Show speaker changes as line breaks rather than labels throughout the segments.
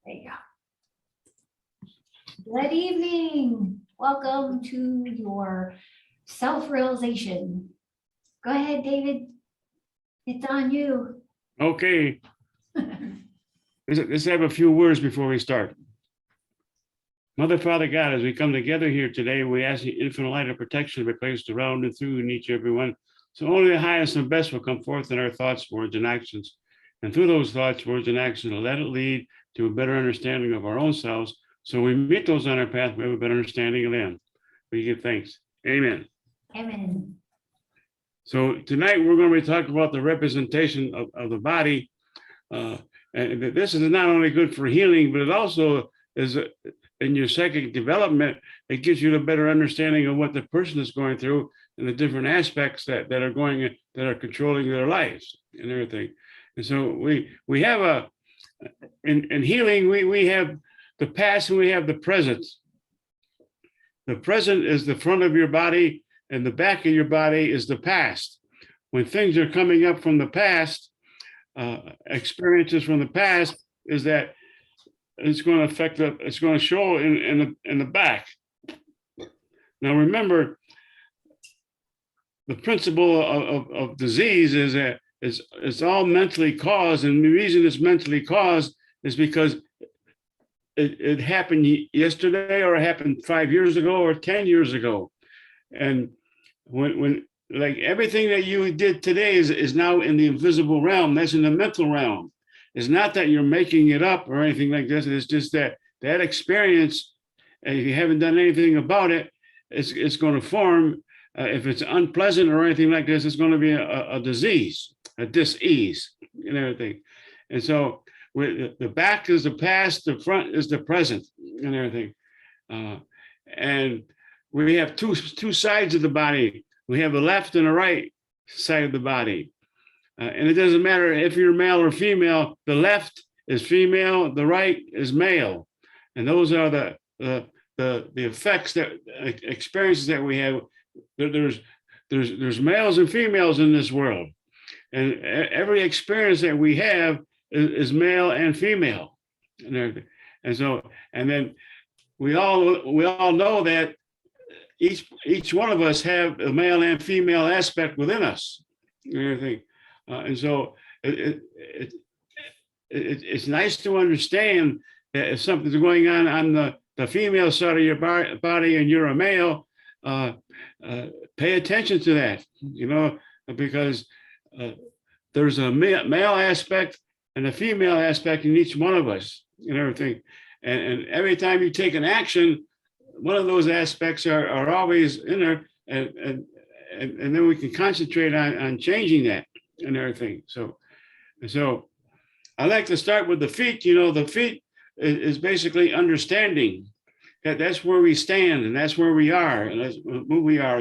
There you go. Good evening. Welcome to your self-realization. Go ahead, David. It's on you.
Okay, let's have a few words before we start. Mother, Father, God, as we come together here today, we ask the infinite light of protection to be placed around and through and each and every one. So only the highest and best will come forth in our thoughts, words, and actions. And through those thoughts, words, and actions, let it lead to a better understanding of our own selves. So we meet those on our path, we have a better understanding of them. We give thanks. Amen.
Amen.
So tonight we're going to be talking about the representation of the body. And this is not only good for healing, but it also is in your psychic development. It gives you a better understanding of what the person is going through and the different aspects that are controlling their lives and everything. And so we have in healing, we have the past and we have the present. The present is the front of your body, and the back of your body is the past. When things are coming up from the past, experiences from the past, is that it's going to affect it's going to show in the back. Now remember, the principle of disease is that it's all mentally caused, and the reason it's mentally caused is because it happened yesterday, or it happened 5 years ago, or 10 years ago. And when like everything that you did today is now in the invisible realm, that's in the mental realm. It's not that you're making it up or anything like this. It's just that experience, and if you haven't done anything about it, it's going to form. If it's unpleasant or anything like this, it's going to be a disease, a dis-ease, and everything. And so the back is the past, the front is the present, and everything. And we have two sides of the body. We have the left and the right side of the body. And it doesn't matter if you're male or female, the left is female, the right is male. And those are the effects, that experiences that we have. There's males and females in this world. And every experience that we have is male and female. And so, and then we all know that each one of us have a male and female aspect within us, and everything. And so it's nice to understand that if something's going on the female side of your body and you're a male, pay attention to that, because there's a male aspect and a female aspect in each one of us, and everything. And every time you take an action, one of those aspects are always in there, and then we can concentrate on changing that and everything. So I like to start with the feet. The feet is basically understanding that's where we stand, and that's where we are, and that's who we are,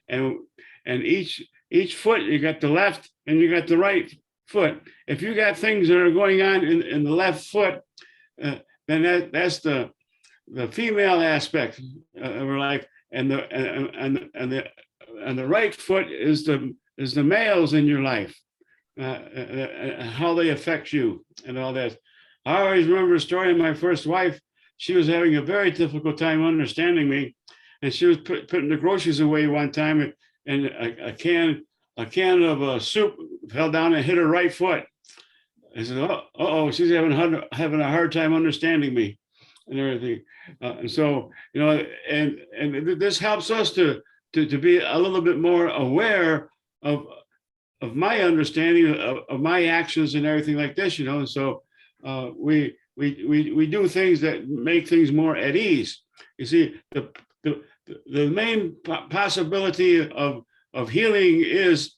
and each foot, you got the left and you got the right foot. If you got things that are going on in the left foot, then that's the female aspect of her life, and the right foot is the males in your life, how they affect you and all that. I always remember a story of my first wife. She was having a very difficult time understanding me, and she was putting the groceries away one time, and a can of soup fell down and hit her right foot. I said, "Oh, she's having a hard time understanding me," and everything. And so, and this helps us to be a little bit more aware of my understanding of my actions and everything like this, And so we do things that make things more at ease. You see, the main possibility of healing is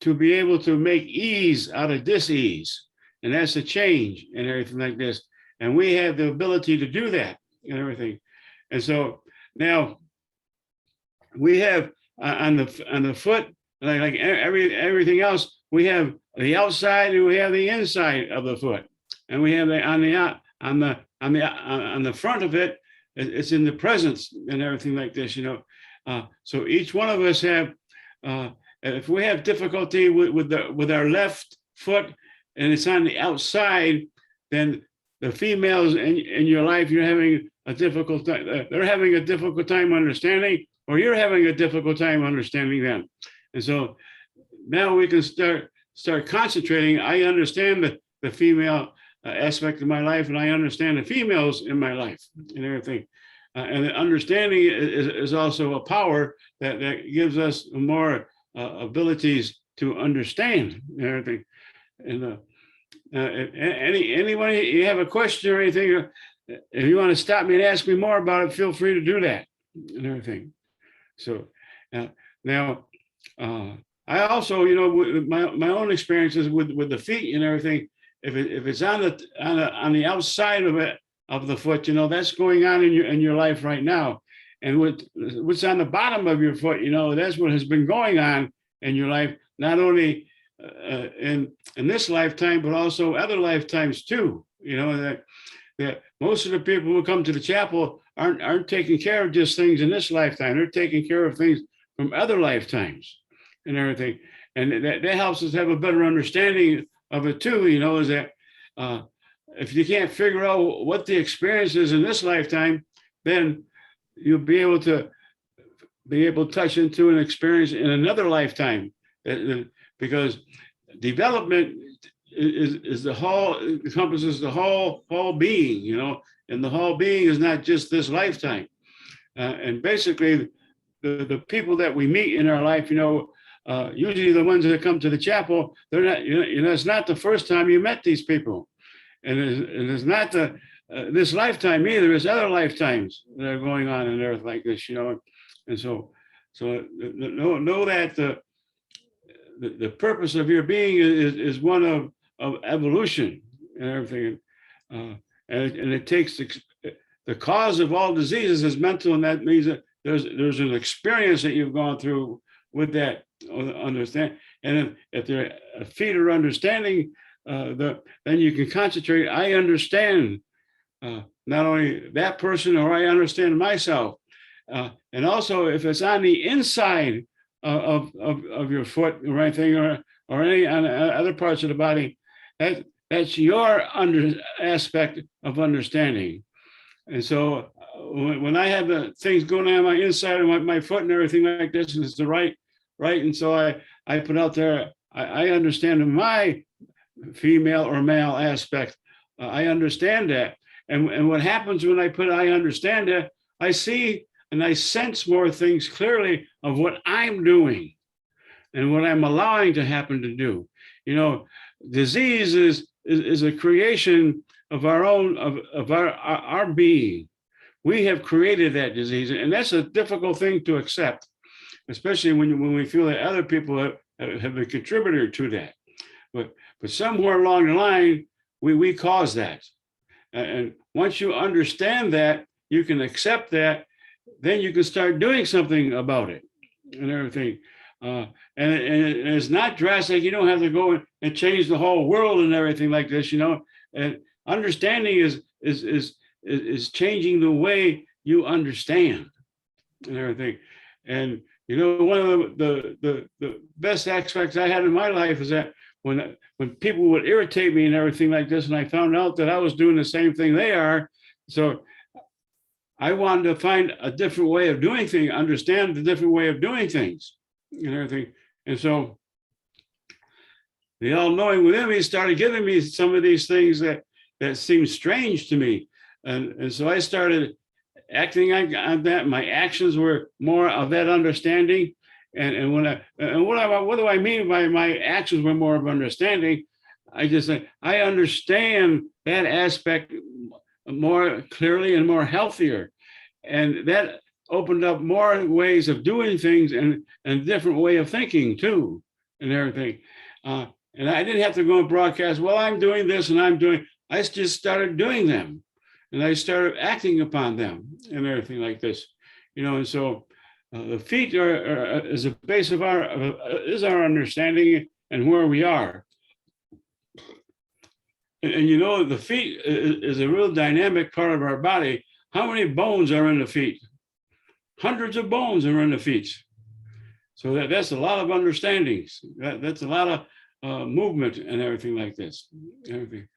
to be able to make ease out of dis-ease, and that's a change and everything like this. And we have the ability to do that and everything. And so now we have on the foot, like everything else, we have the outside and we have the inside of the foot, and we have on the front of it, it's in the presence and everything like this, So each one of us have, if we have difficulty with our left foot and it's on the outside, then the females in your life, you're having a difficult time, they're having a difficult time understanding, or you're having a difficult time understanding them. And so now we can start concentrating. I understand the female aspect of my life, and I understand the females in my life and everything. And understanding is also a power that gives us more abilities to understand everything. And anybody, you have a question or anything, if you want to stop me and ask me more about it, feel free to do that and everything. So now, I also, with my own experiences with the feet and everything, if it's on the outside of the foot, that's going on in your life right now. And what's on the bottom of your foot, that's what has been going on in your life, not only in this lifetime, but also other lifetimes too. That most of the people who come to the chapel aren't taking care of just things in this lifetime. They're taking care of things from other lifetimes and everything. And that helps us have a better understanding of it too, is that if you can't figure out what the experience is in this lifetime, then you'll be able to touch into an experience in another lifetime. Because development is the whole, encompasses the whole being, and the whole being is not just this lifetime. And basically, the people that we meet in our life, usually the ones that come to the chapel, they're not, it's not the first time you met these people, and it's not this lifetime either. It's other lifetimes that are going on in earth like this, and so know that the purpose of your being is one of evolution and everything, and it takes the cause of all diseases is mental, and that means that there's an experience that you've gone through with that understand. And if their feet are understanding, then you can concentrate. I understand not only that person, or I understand myself, and also if it's on the inside of your foot or anything, or any on other parts of the body, that's your aspect of understanding. And so when I have the things going on my inside of my foot and everything like this, and it's the right, and so I put out there, I understand my female or male aspect. I understand that. And what happens when I put I understand that, I see and I sense more things clearly of what I'm doing and what I'm allowing to happen to do. Disease is a creation of our own, of our being. We have created that disease, and that's a difficult thing to accept, especially when we feel that other people have a contributor to that. But somewhere along the line, we cause that. And once you understand that, you can accept that, then you can start doing something about it and everything. And it's not drastic. You don't have to go and change the whole world and everything like this, And understanding is changing the way you understand and everything. And one of the best aspects I had in my life is that when people would irritate me and everything like this, and I found out that I was doing the same thing they are, so I wanted to find a different way of doing things, understand the different way of doing things and everything. And so the all-knowing within me started giving me some of these things that seemed strange to me. And so I started acting on that. My actions were more of that understanding. And what do I mean by my actions were more of understanding? I just say, I understand that aspect more clearly and more healthier. And that opened up more ways of doing things and a different way of thinking too, and everything. And I didn't have to go and broadcast, well, I'm doing this and I just started doing them. And I started acting upon them and everything like this, and so the feet is a base of our understanding and where we are. And the feet is a real dynamic part of our body. How many bones are in the feet? Hundreds of bones are in the feet. So that's a lot of understandings. That's a lot of movement and everything like this. Everything.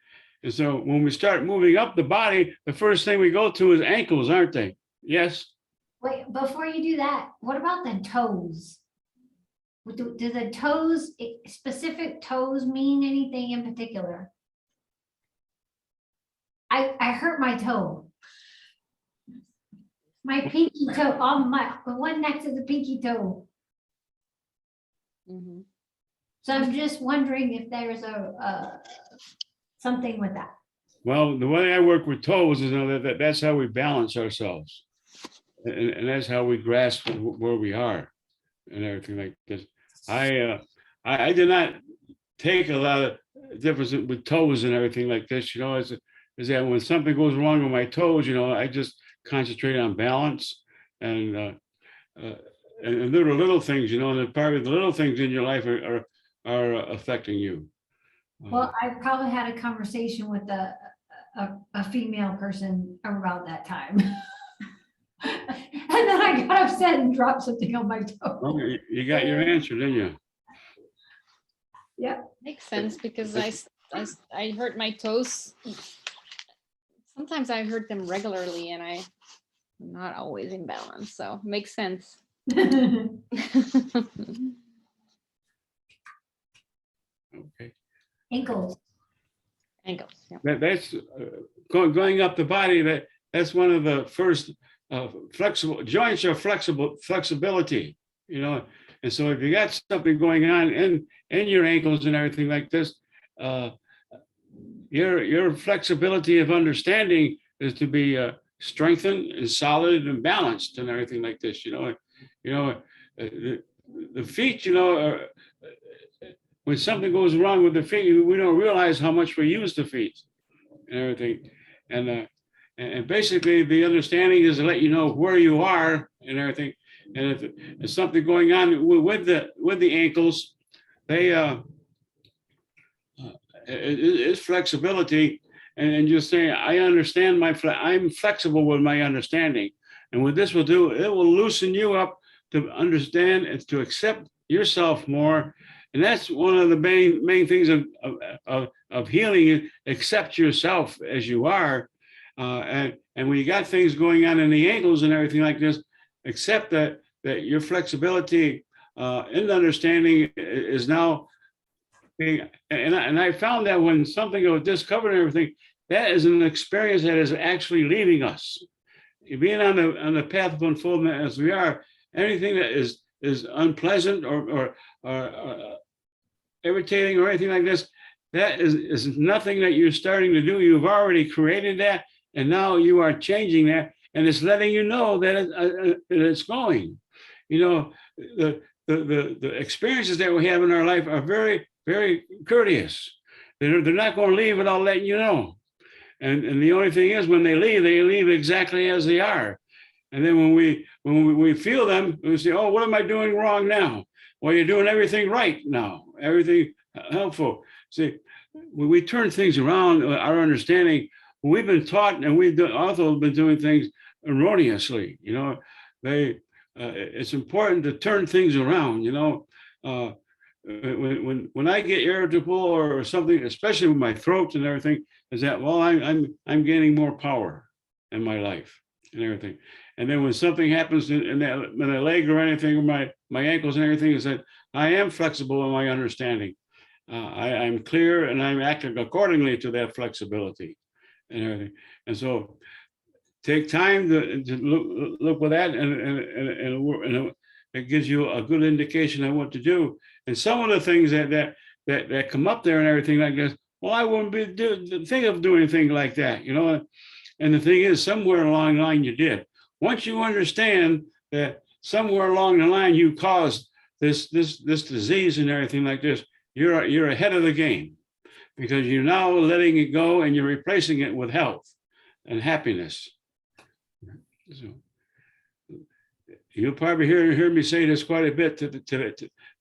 And so when we start moving up the body, the first thing we go to is ankles, aren't they? Yes.
Wait, before you do that, what about the toes? Do the toes, specific toes mean anything in particular? I hurt my toe. My pinky toe, on the one next to the pinky toe.
Mhm.
So I'm just wondering if there's something with that.
Well, the way I work with toes is that's how we balance ourselves. And that's how we grasp where we are and everything like this. I did not take a lot of difference with toes and everything like this, is that when something goes wrong with my toes, I just concentrate on balance and little things, and part of the little things in your life are affecting you.
Well, I probably had a conversation with a female person around that time. And then I got upset and dropped something on my toe.
Well, you got your answer, didn't you?
Makes sense because I hurt my toes. Sometimes I hurt them regularly and I'm not always in balance. So makes sense.
Okay.
Ankles.
Ankles. Yeah.
That's going up the body. That's one of the first flexible joints are flexibility, and so if you got something going on in your ankles and everything like this, your flexibility of understanding is to be strengthened and solid and balanced and everything like this. The feet, when something goes wrong with the feet, we don't realize how much we use the feet and everything. And basically the understanding is to let you know where you are and everything. And if there's something going on with the ankles, it's flexibility and just saying, I understand I'm flexible with my understanding. And what this will do, it will loosen you up to understand and to accept yourself more. And that's one of the main things of healing is accept yourself as you are. And when you got things going on in the ankles and everything like this, accept that your flexibility in understanding is now being, and I found that when something was discovered and everything, that is an experience that is actually leaving us. Being on the path of unfoldment as we are, anything that is unpleasant or irritating or anything like this, that is nothing that you're starting to do. You've already created that, and now you are changing that, and it's letting you know that it's going. The experiences that we have in our life are very, very courteous. They're not going to leave without letting you know. And the only thing is, when they leave exactly as they are. And then when we feel them, we say, "Oh, what am I doing wrong now?" Well, you're doing everything right now, everything helpful. See, when we turn things around, our understanding, we've been taught, and we've also been doing things erroneously. It's important to turn things around. When I get irritable or something, especially with my throat and everything, is that, well, I'm gaining more power in my life and everything. And then when something happens in my leg or anything, or my ankles and everything, is that I am flexible in my understanding. I'm clear and I'm acting accordingly to that flexibility and everything. And so take time to look with that, and it gives you a good indication of what to do. And some of the things that come up there and everything like this, well, I wouldn't think of doing things like that, And the thing is, somewhere along the line you did. Once you understand that somewhere along the line you caused this disease and everything like this, you're ahead of the game, because you're now letting it go and you're replacing it with health and happiness. So you'll probably hear me say this quite a bit to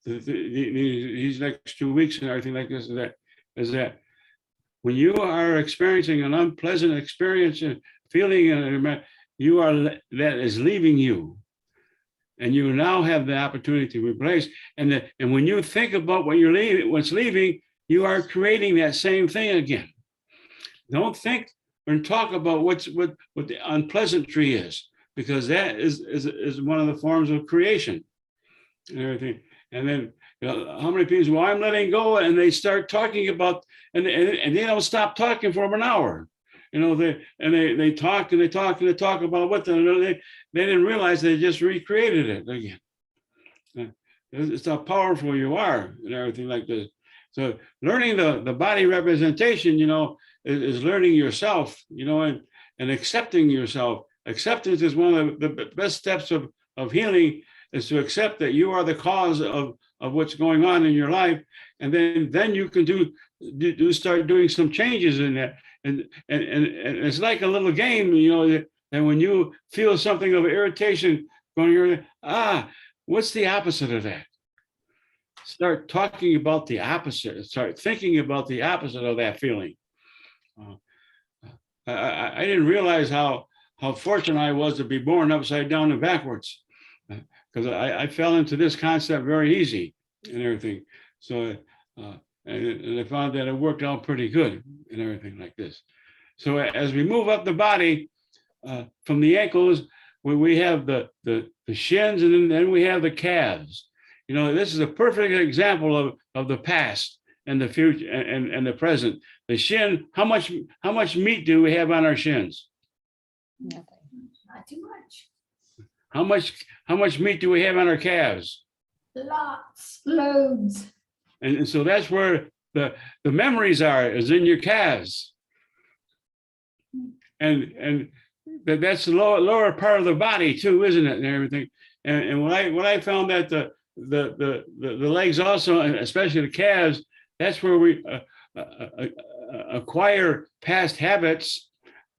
these next 2 weeks and everything like this, is that when you are experiencing an unpleasant experience and feeling, that is leaving you, and you now have the opportunity to replace. And when you think about what's leaving, you are creating that same thing again. Don't think and talk about what the unpleasantry is, because that is one of the forms of creation and everything. And then, how many people, well, I'm letting go, and they start talking about, and they don't stop talking for an hour. They talk and they talk and they talk about what they didn't realize they just recreated it again. It's how powerful you are and everything like this. So learning the body representation, is learning yourself, and accepting yourself. Acceptance is one of the best steps of healing, is to accept that you are the cause of what's going on in your life. And then you can start doing some changes in that. And it's like a little game, that when you feel something of irritation going, what's the opposite of that? Start talking about the opposite. Start thinking about the opposite of that feeling. I didn't realize how fortunate I was to be born upside down and backwards, because I fell into this concept very easy and everything. So, and I found that it worked out pretty good and everything like this. So as we move up the body, from the ankles, we have the shins, and then we have the calves. This is a perfect example of the past and the future and the present. The shin, how much meat do we have on our shins?
Nothing.
Not too much.
How much meat do we have on our calves?
Lots, loads.
And so that's where the memories is in your calves. And that's the lower part of the body too, isn't it? And everything. And when I found that the legs also, and especially the calves, that's where we acquire past habits,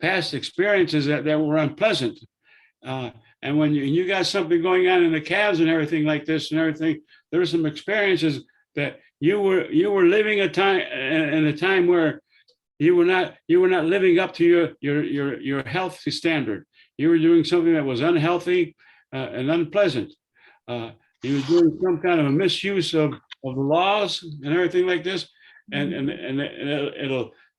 past experiences that were unpleasant. And when you got something going on in the calves and everything like this and everything, there were some experiences that you were living in a time where you were not living up to your healthy standard. You were doing something that was unhealthy and unpleasant. You were doing some kind of a misuse of the laws and everything like this, and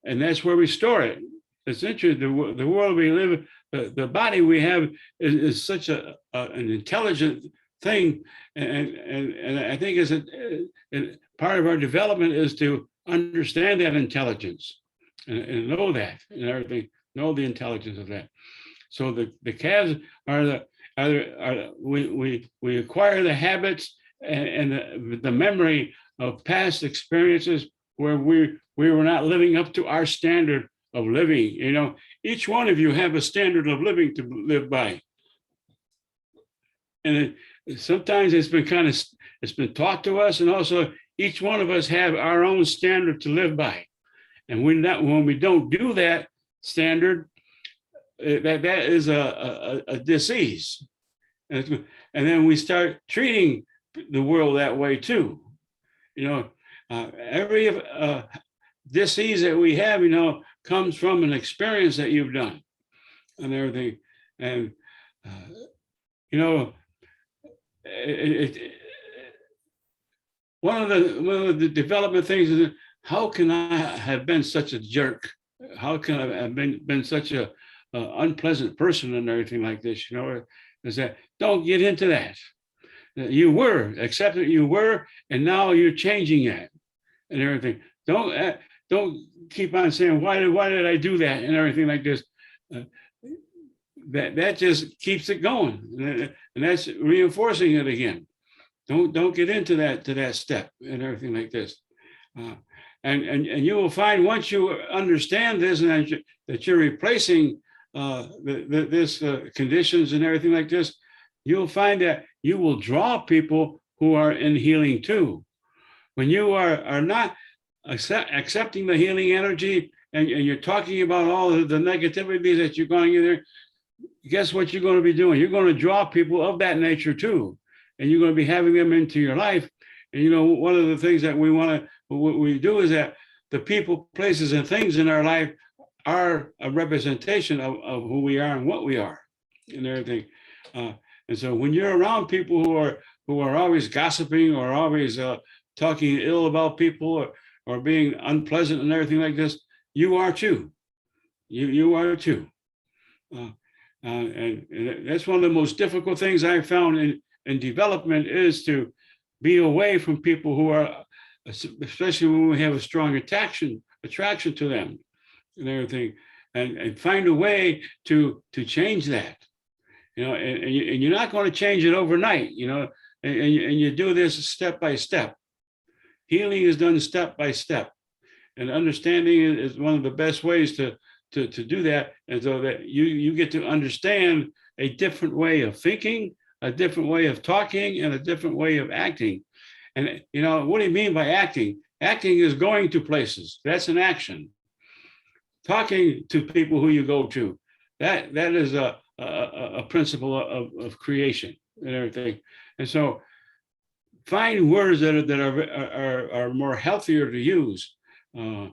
that's where we store it. It's interesting. The world we live in, the body we have is such an intelligent thing, and I think and part of our development is to understand that intelligence and know that and everything, know the intelligence of that. So the calves we acquire the habits and the memory of past experiences where we were not living up to our standard of living. Each one of you have a standard of living to live by. And sometimes it's been taught to us, and also each one of us have our own standard to live by. And when we don't do that standard, that is a disease. And then we start treating the world that way too. Every disease that we have, comes from an experience that you've done and everything. And, one of the development things is, how can I have been such a jerk? How can I have been such a unpleasant person and everything like this? Is that, don't get into that. You were, accept that you were, and now you're changing that and everything. Don't keep on saying, why did I do that and everything like this. That just keeps it going, and that's reinforcing it again. Don't get into that step and everything like this. And you will find, once you understand this, and that you're replacing this conditions and everything like this, you'll find that you will draw people who are in healing too. When you are not accepting the healing energy, and you're talking about all of the negativity that you're going in there, guess what you're going to be doing? You're going to draw people of that nature too, and you're going to be having them into your life. And one of the things that what we do is that the people, places, and things in our life are a representation of who we are and what we are and everything. And so when you're around people who are always gossiping, or always talking ill about people, or being unpleasant and everything like this, you are too. You are too. And that's one of the most difficult things I've found in development is to be away from people who are, especially when we have a strong attraction to them and everything, and find a way to change that. And you're not going to change it overnight, and you do this step by step. Healing is done step by step, and understanding is one of the best ways to do that, and so that you get to understand a different way of thinking, a different way of talking, and a different way of acting. And what do you mean by acting? Acting is going to places. That's an action. Talking to people who you go to, that is a principle of creation and everything. And so find words that are more healthier to use. And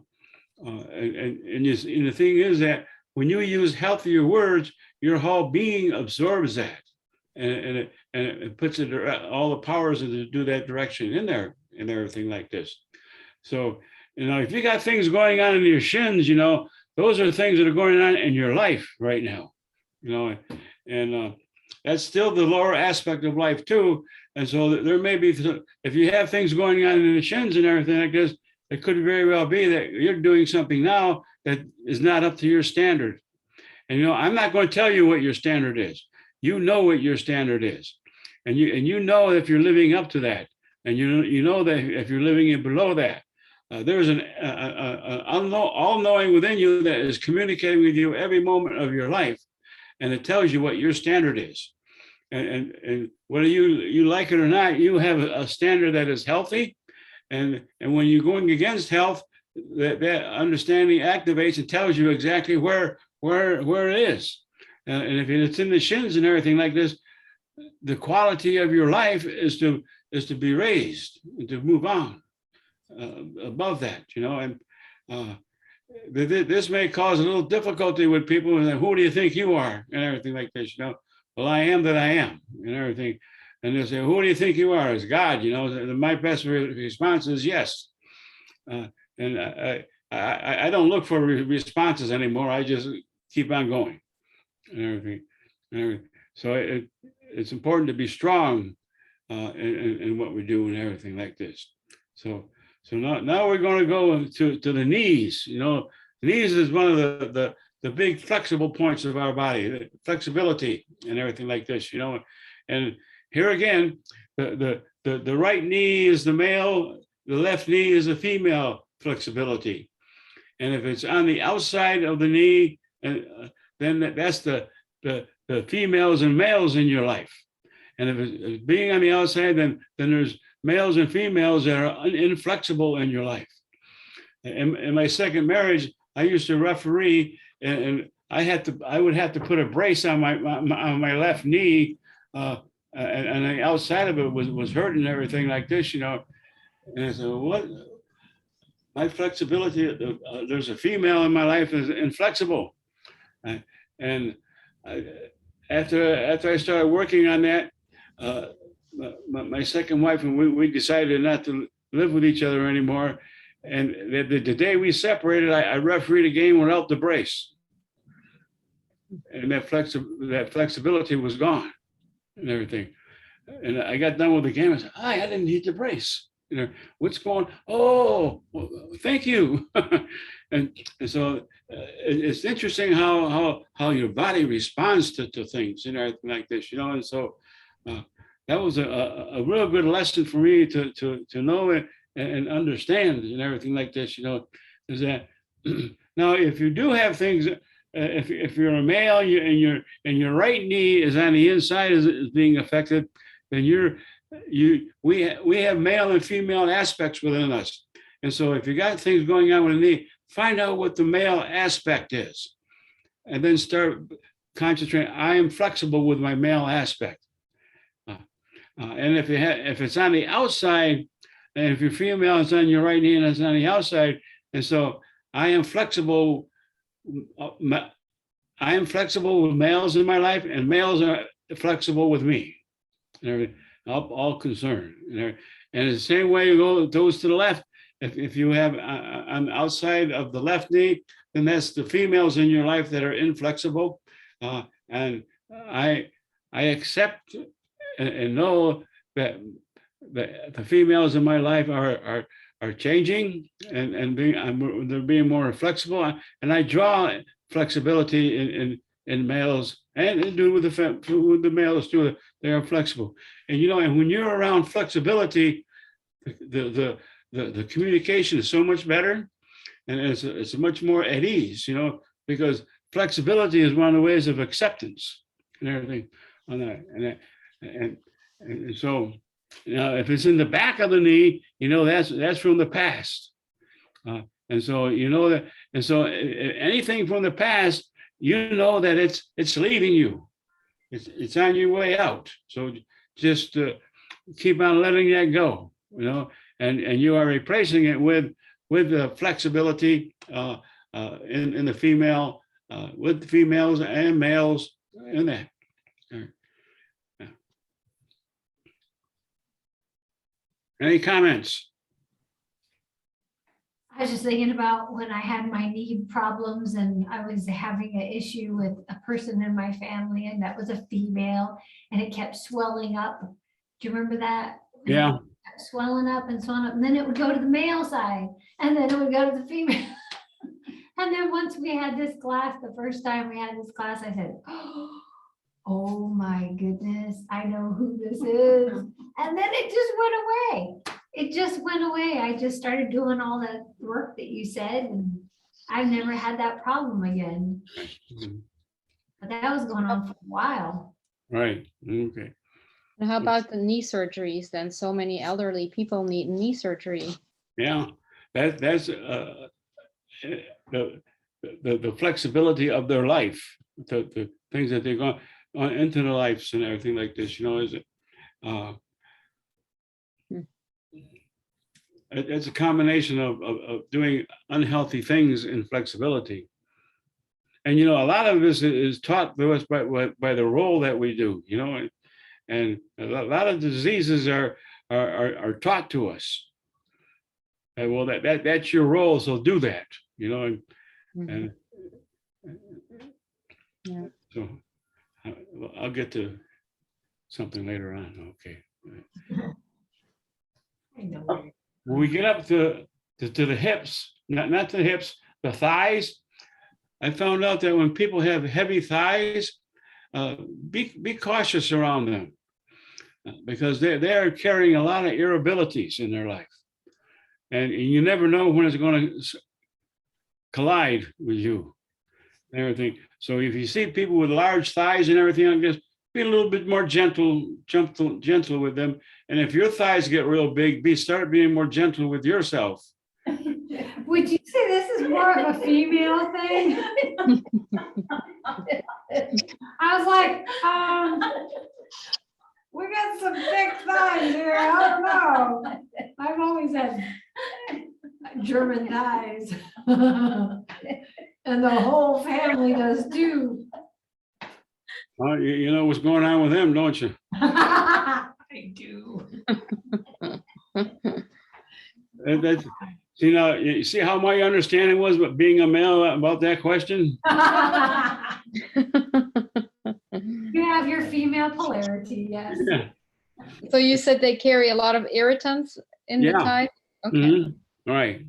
the thing is that when you use healthier words, your whole being absorbs that, and it puts it all the powers to do that direction in there and everything like this. So if you got things going on in your shins, those are things that are going on in your life right now, and that's still the lower aspect of life too. And so there may be, if you have things going on in the shins and everything like this, it could very well be that you're doing something now that is not up to your standard. And I'm not going to tell you what your standard is. You know what your standard is, and you know if you're living up to that, and you know that if you're living below that, there's an all-knowing within you that is communicating with you every moment of your life, and it tells you what your standard is. And whether you like it or not, you have a standard that is healthy. And when you're going against health, that understanding activates and tells you exactly where it is. And if it's in the shins and everything like this, the quality of your life is to be raised and to move on above that, and this may cause a little difficulty with people. And who do you think you are, and everything like this, Well, I am that I am, and everything. And they say, who do you think you are? As God, my best response is yes. And I don't look for responses anymore. I just keep on going and everything. So it's important to be strong in what we do and everything like this. So now we're going to go to the knees. The knees is one of the big flexible points of our body, the flexibility and everything like this. And here again, the right knee is the male, the left knee is the female flexibility. And if it's on the outside of the knee, then that's the females and males in your life. And if it's being on the outside, then there's males and females that are inflexible in your life. In my second marriage, I used to referee, and I would have to put a brace on my left knee, and the outside of it was hurting and everything like this, And I said, what? My flexibility, there's a female in my life is inflexible. And after I started working on that, my second wife and we decided not to live with each other anymore. And the day we separated, I refereed a game without the brace. And that flexibility was gone and everything. And I got done with the game. I said, I didn't need the brace. What's going on? Oh, well, thank you. and so it's interesting how your body responds to things and everything like this, And so that was a real good lesson for me to know it and understand and everything like this, is that now if you do have things, if you're a male and your right knee is on the inside is being affected, then we have male and female aspects within us. And so if you got things going on with the knee, find out what the male aspect is, and then start concentrating. I am flexible with my male aspect. And if it's on the outside, and if you're female, it's on your right knee and it's on the outside. And so I am flexible. I am flexible with males in my life, and males are flexible with me. All concerned. And the same way it goes to the left. if you have on outside of the left knee, then that's the females in your life that are inflexible. And I accept and know that the females in my life are changing and they're being more flexible. And I draw flexibility in males and do with the males too. They are flexible. And and when you're around flexibility, the communication is so much better, and it's much more at ease, because flexibility is one of the ways of acceptance and everything on that. And so, if it's in the back of the knee, that's from the past. And so that, and so anything from the past, that it's leaving you. It's on your way out. So just keep on letting that go, and you are replacing it with the flexibility in the female, with the females and males in that. Yeah. Any comments?
I was just thinking about when I had my knee problems and I was having an issue with a person in my family, and that was a female, and it kept swelling up. Do you remember that?
Yeah.
Swelling up, and then it would go to the male side, and then it would go to the female. And then once we had this class, the first time we had this class, I said, oh my goodness, I know who this is. And then it just went away. It just went away. I just started doing all the work that you said, and I've never had that problem again. But that was going on for a while.
Right. Okay.
And how about the knee surgeries then? So many elderly people need knee surgery.
Yeah, that's the flexibility of their life, the things that they're going on into their lives and everything like this. Is it? It's a combination of doing unhealthy things in flexibility. And a lot of this is taught to us by the role that we do. And a lot of diseases are taught to us. And well, that's your role, so do that. And
Yeah.
So I'll get to something later on. Okay.
I know.
When we get up to the hips, not the hips, the thighs, I found out that when people have heavy thighs, be cautious around them, because they're carrying a lot of irritabilities in their life, and you never know when it's going to collide with you and everything. So if you see people with large thighs and everything like this, be a little bit more gentle with them. And if your thighs get real big, start being more gentle with yourself.
Would you say this is more of a female thing? I was like, we got some thick thighs here. I don't know. I've always had German thighs. And the whole family does too.
Well, you know what's going on with them, don't you?
I do.
That's, you see how my understanding was, but being a male about that question.
You have your female polarity, yes.
Yeah.
So you said they carry a lot of irritants in the
Yeah.
thigh? Okay.
Mm-hmm. Right.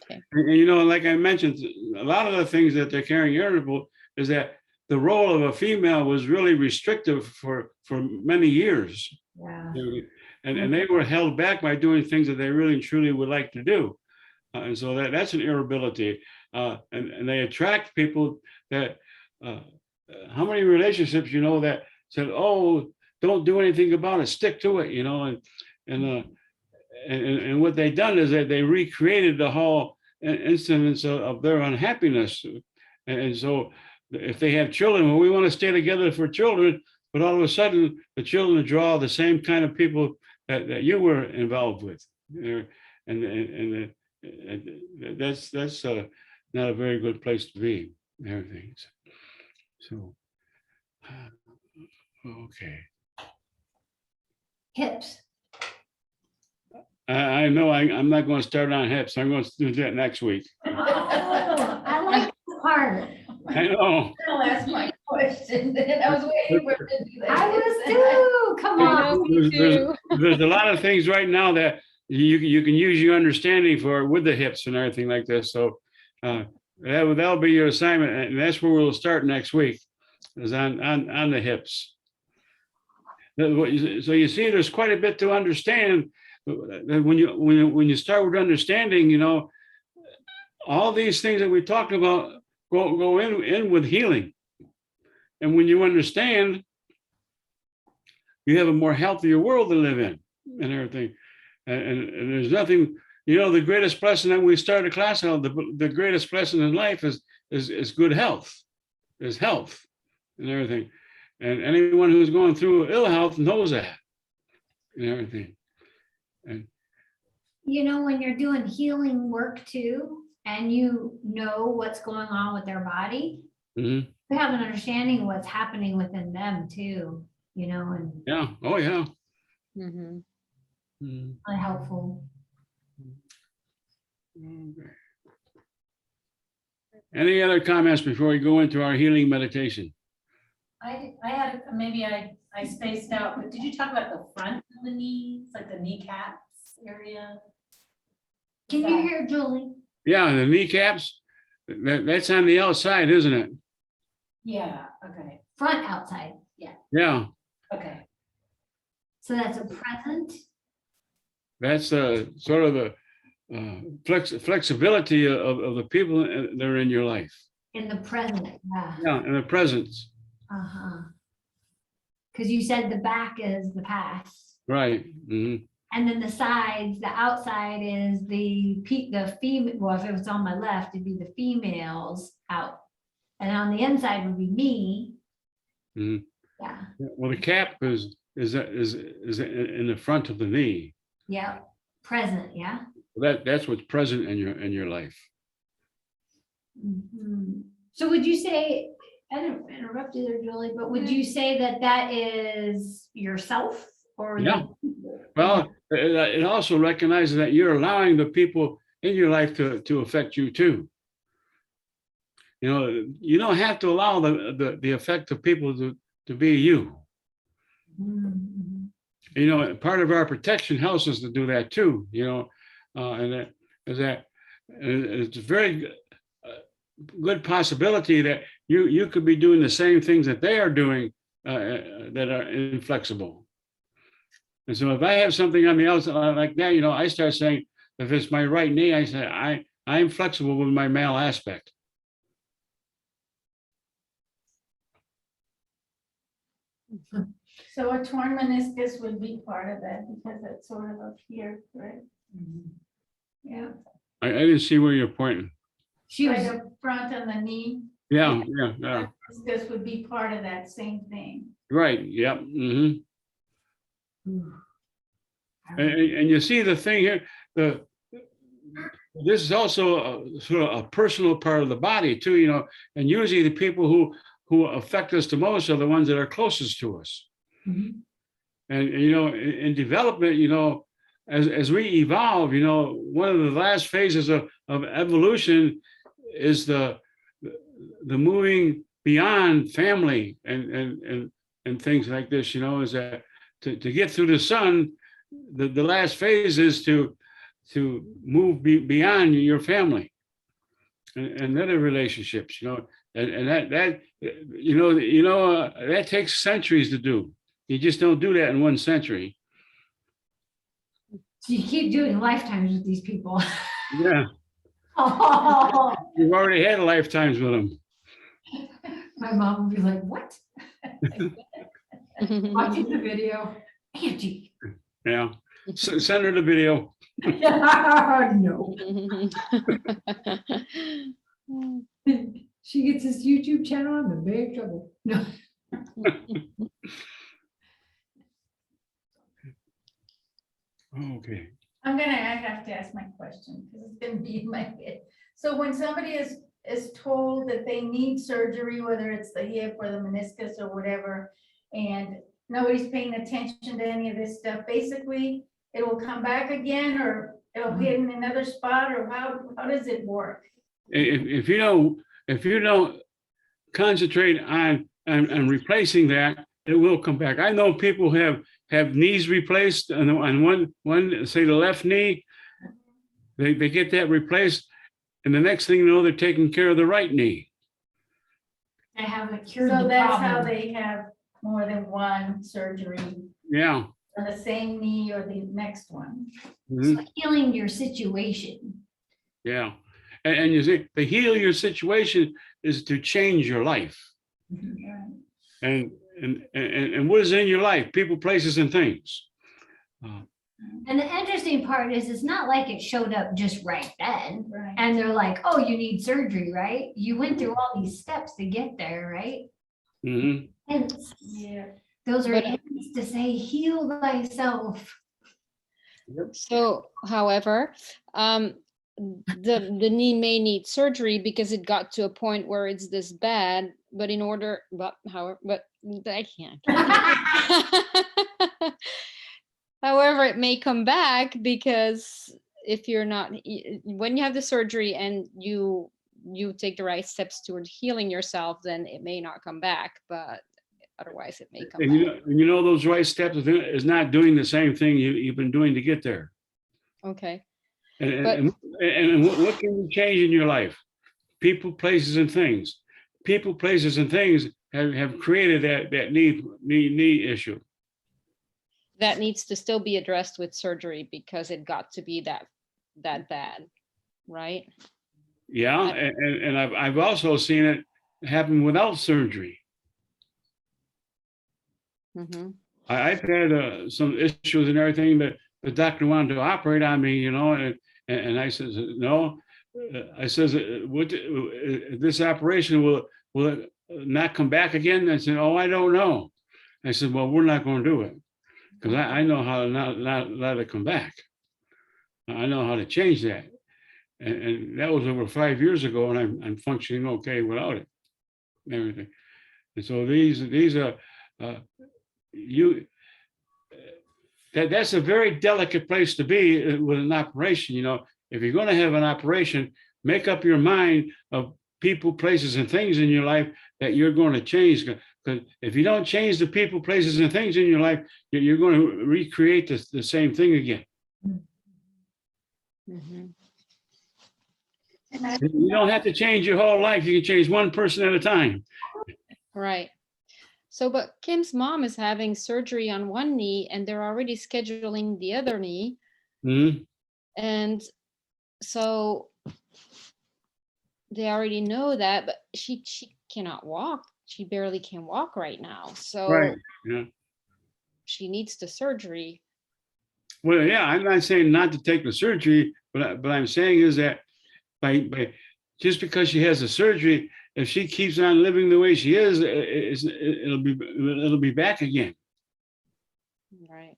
Okay.
And like I mentioned, a lot of the things that they're carrying irritable is that the role of a female was really restrictive for many years.
Yeah.
And they were held back by doing things that they really and truly would like to do. And so that's an irritability. And they attract people that, how many relationships, that said, oh, don't do anything about it, stick to it, and what they done is that they recreated the whole incidence of their unhappiness. And so if they have children, well, we want to stay together for children, but all of a sudden the children draw the same kind of people that you were involved with. And that's not a very good place to be. Everything. So, okay.
Hips.
I know I'm not going to start on hips. I'm going to do that next week.
Oh, I like the part.
I know.
I'll ask my question. I was waiting for it to do that.
I was too. Come
I
on.
know, me too.
There's a lot of things right now that you can use your understanding for with the hips and everything like this. So that'll be your assignment, and that's where we'll start next week, is on the hips. So you see, there's quite a bit to understand. When you start with understanding, you know, all these things that we talked about go in with healing. And when you understand, you have a more healthier world to live in and everything. And there's nothing, you know, the greatest blessing that we started a class on, the greatest blessing in life is good health, is health and everything. And anyone who's going through ill health knows that and everything. And
You know, when you're doing healing work too, and you know what's going on with their body,
mhm,
you have an understanding of what's happening within them too, you know, and
yeah, oh yeah.
Mhm.
Mhm.
really helpful.
Okay. Any other comments before we go into our healing meditation?
I had, maybe I spaced out, but did you talk about the front of the knees, like the kneecaps area?
Can you hear Julie?
Yeah, the kneecaps, that's on the outside, isn't it?
Yeah, okay,
Front, outside. Yeah.
Yeah,
okay.
So that's a present.
that's sort of the flexibility of the people that are in your life.
In the present, yeah.
Yeah, and the presence,
Uh-huh. Because you said the back is the past.
right. Mhm.
And then the sides, the outside is the female, well, if it was on my left, it'd be the females out. And on the inside would be me.
Mhm.
Yeah,
Well, the cap is in the front of the knee.
yeah, present, yeah.
That's what's present in your life.
Mhm. So would you say, I didn't interrupt you there, Julie, but would you say that that is yourself or?
Yeah. Well, it also recognizes that you're allowing the people in your life to affect you too. You know, you don't have to allow the effect of people to be you.
Mhm.
You know, part of our protection helps us to do that too, you know, and that is that it's a very good possibility that you could be doing the same things that they are doing that are inflexible. And so if I have something on the outside like that, you know, I start saying, if it's my right knee, I say, I'm flexible with my male aspect.
So a torn meniscus would be part of that because it's sort of up here, right? Yeah.
I didn't see where you're pointing.
She was,
Right up front on the knee.
Yeah.
Meniscus would be part of that same thing.
Right. Yep. Hmm. And you see the thing here, this is also sort of a personal part of the body too, you know, and usually the people who affect us the most are the ones that are closest to us.
Mhm.
And you know, in development, you know, as we evolve, you know, one of the last phases of evolution is the moving beyond family and things like this, you know, is that to get through the sun, the last phase is to move beyond your family and other relationships, you know, and that that takes centuries to do. You just don't do that in 1 century.
so you keep doing lifetimes with these people.
Yeah,
Oh,
you've already had lifetimes with them.
my mom would be like, what? Watching the video. Angie.
Yeah, send her the video.
No. She gets this YouTube channel, I'm in big trouble. No.
Okay.
I have to ask my question because it's been beating my head. So when somebody is told that they need surgery, whether it's the hip or the meniscus or whatever, and nobody's paying attention to any of this stuff, basically, it will come back again, or it'll hit in another spot, or how does it work?
If you don't concentrate on replacing that, it will come back. I know people have knees replaced on one, say the left knee, they get that replaced, and the next thing you know, they're taking care of the right knee.
I haven't cured
So
the
that's how
problem.
they have more than one surgery
Yeah.
on the same knee or the next one.
Mhm.
So healing your situation.
Yeah. And you see, to heal your situation is to change your life.
Right.
And what is in your life? People, places, and things.
And the interesting part is it's not like it showed up just right then.
Right.
And they're like, oh, you need surgery, right? You went through all these steps to get there, right?
Mhm.
And
Yeah.
those are
But-
hints to say, heal thyself.
So, however, the knee may need surgery because it got to a point where it's this bad, but I can't. However, it may come back because if you're not, when you have the surgery and you take the right steps toward healing yourself, then it may not come back, but otherwise it may come
And
back.
you know those right steps is not doing the same thing you've been doing to get there.
Okay.
And what can you change in your life? People, places, and things. People, places, and things have created that knee issue.
That needs to still be addressed with surgery because it got to be that bad, right?
Yeah, and I've also seen it happen without surgery.
Mm-hmm.
I've had some issues and everything, but the doctor wanted to operate on me, you know, and I says no. I says, "What this operation will it not come back again?" I said, "Oh, I don't know." I said, "Well, we're not going to do it because I know how to not let it come back. I know how to change that." And that was over 5 years ago, and I'm functioning okay without it, and everything. And so these are you. That's a very delicate place to be with an operation. You know, if you're going to have an operation, make up your mind of people, places, and things in your life that you're going to change. Because if you don't change the people, places, and things in your life, you're going to recreate the same thing again.
Mm-hmm.
And
You don't have to change your whole life. You can change one person at a time.
Right. So, but Kim's mom is having surgery on one knee and they're already scheduling the other knee.
Mhm.
And so they already know that, but she cannot walk. She barely can walk right now. So
Right. Yeah.
she needs the surgery.
Well, yeah, I'm not saying not to take the surgery, but I'm saying is that by just because she has a surgery, if she keeps on living the way she is, it'll be back again.
Right.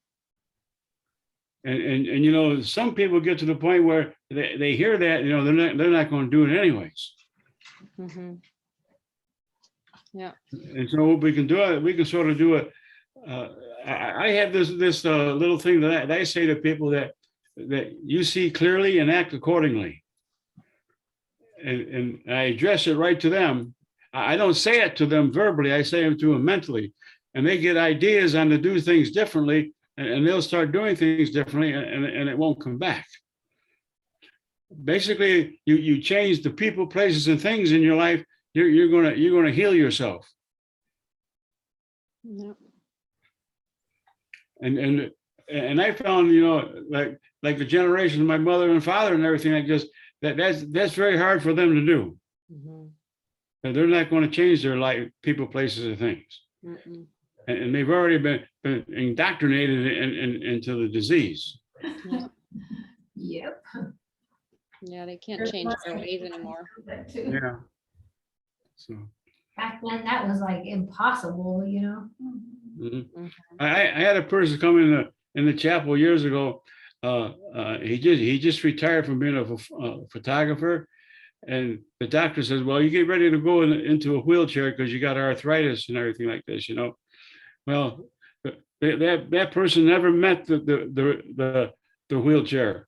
And you know, some people get to the point where they hear that, you know, they're not going to do it anyways.
Mm-hmm. Yeah.
And so what we can do, we can sort of do it. I have this little thing that I say to people that you see clearly and act accordingly. And I address it right to them. I don't say it to them verbally. I say it to them mentally, and they get ideas on to do things differently, and they'll start doing things differently, and it won't come back. Basically, you change the people, places, and things in your life. You're gonna heal yourself.
Yeah.
And I found, you know, like the generation of my mother and father and everything, that's very hard for them to do.
Mm-hmm.
They're not going to change their life, people, places, and things.
Mm-mm.
And they've already been indoctrinated into the disease.
Yeah.
Yep.
Yeah, they can't change their ways anymore.
that too.
Yeah. So
Back then, that was like impossible, you know?
mhm.
Mhm.
I had a person come in the chapel years ago. He just retired from being a photographer, and the doctor says, "Well, you get ready to go into a wheelchair because you got arthritis and everything like this, you know." Well, that person never met the wheelchair.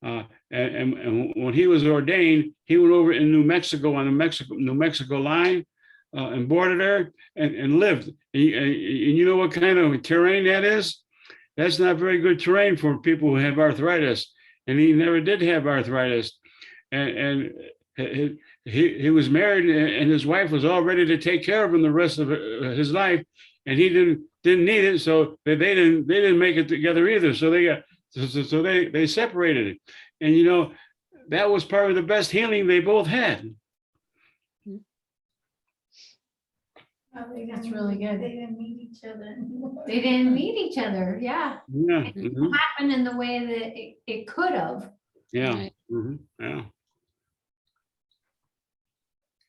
And when he was ordained, he went over in New Mexico on the New Mexico line and boarded there and lived. And you know what kind of terrain that is? That's not very good terrain for people who have arthritis. And he never did have arthritis. And he was married, and his wife was all ready to take care of him the rest of his life, and he didn't need it, so they didn't make it together either. So they separated it, and you know that was part of the best healing they both had.
That's really good.
They didn't meet each other anymore.
They didn't meet each other, yeah.
Yeah,
It didn't happen in the way that it could have.
yeah,
Right.
yeah,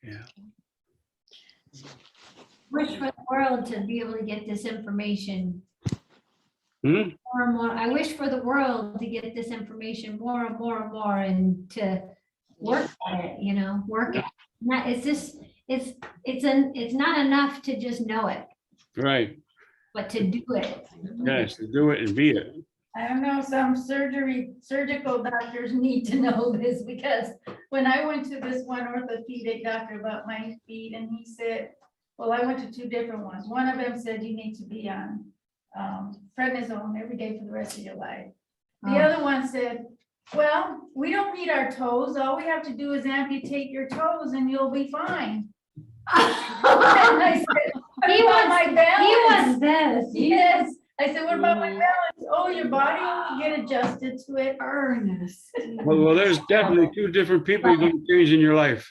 yeah.
Wish for the world to be able to get this information
Hmm?
more and more. I wish for the world to get this information more and more and more, and to work at it, you know, work at it. Not, it's just, it's not enough to just know it,
Right.
but to do it.
Yes, to do it and be it.
I don't know, some surgical doctors need to know this, because when I went to this one orthopedic doctor about my feet, and he said, well, I went to two different ones. One of them said you need to be on prednisone every day for the rest of your life. The
Oh.
other one said, well, we don't need our toes. All we have to do is amputate your toes and you'll be fine. And I said, what
He
about
was-
my
He
balance?
was this.
Yes, I said, what about my
Mhm.
balance? Oh, your body will get adjusted to it.
Ernest.
Well, there's definitely two different people you're going to change in your life.